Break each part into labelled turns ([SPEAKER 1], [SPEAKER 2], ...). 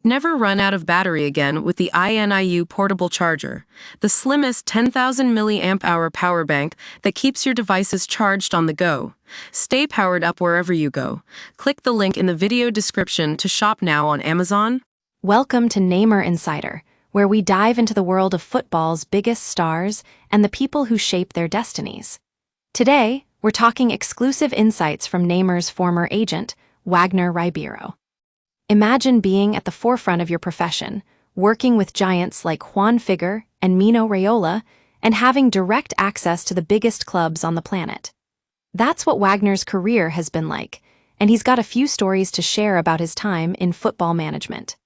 [SPEAKER 1] Never run out of battery again with the INIU portable charger, the slimmest 10,000 mAh power bank that keeps your devices charged on the go. Stay powered up wherever you go. Click the link in the video description to shop now on Amazon.
[SPEAKER 2] Welcome to Neymar Insider, where we dive into the world of football's biggest stars and the people who shape their destinies. Today, we're talking exclusive insights from Neymar's former agent, Wagner Ribeiro. Imagine being at the forefront of your profession, working with giants like Juan Figuer and Mino Raiola, and having direct access to the biggest clubs on the planet. That's what Wagner's career has been like, and he's got a few stories to share about his time in football management.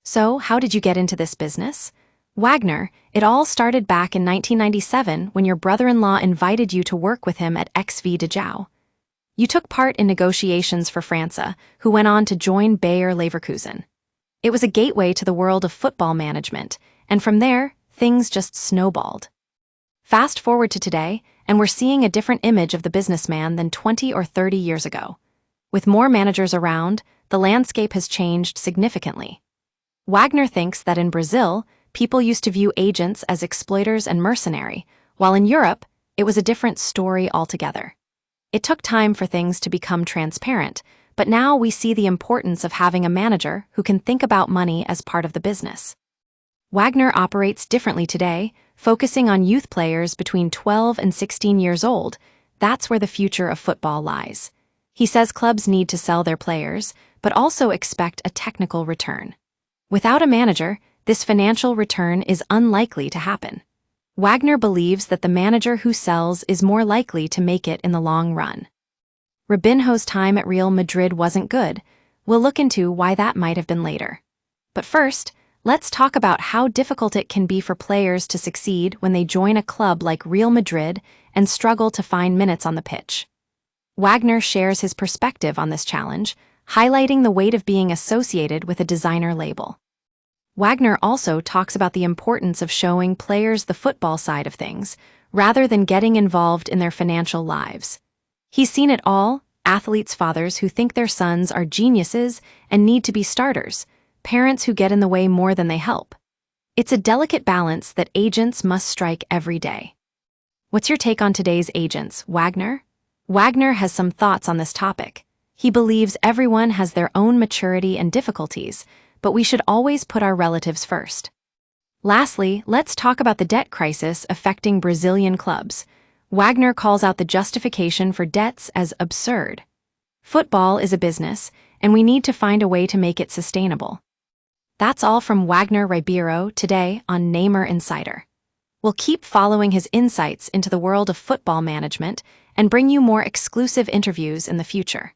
[SPEAKER 2] So, how did you get into this business? Wagner, it all started back in 1997 when your brother-in-law invited you to work with him at XV de Jou. You took part in negotiations for França, who went on to join Bayer Leverkusen. It was a gateway to the world of football management, and from there, things just snowballed. Fast forward to today, and we're seeing a different image of the businessman than 20 or 30 years ago. With more managers around, the landscape has changed significantly. Wagner thinks that in Brazil, people used to view agents as exploiters and mercenary, while in Europe, it was a different story altogether. It took time for things to become transparent, but now we see the importance of having a manager who can think about money as part of the business. Wagner operates differently today, focusing on youth players between 12 and 16 years old. That's where the future of football lies. He says clubs need to sell their players, but also expect a technical return. Without a manager, this financial return is unlikely to happen. Wagner believes that the manager who sells is more likely to make it in the long run. Robinho's time at Real Madrid wasn't good. We'll look into why that might have been later. But first, let's talk about how difficult it can be for players to succeed when they join a club like Real Madrid and struggle to find minutes on the pitch. Wagner shares his perspective on this challenge, highlighting the weight of being associated with a designer label. Wagner also talks about the importance of showing players the football side of things, rather than getting involved in their financial lives. He's seen it all: athletes' fathers who think their sons are geniuses and need to be starters, parents who get in the way more than they help. It's a delicate balance that agents must strike every day. What's your take on today's agents, Wagner? Wagner has some thoughts on this topic. He believes everyone has their own maturity and difficulties, but we should always put our relatives first. Lastly, let's talk about the debt crisis affecting Brazilian clubs. Wagner calls out the justification for debts as absurd. Football is a business, and we need to find a way to make it sustainable. That's all from Wagner Ribeiro today on Neymar Insider. We'll keep following his insights into the world of football management and bring you more exclusive interviews in the future.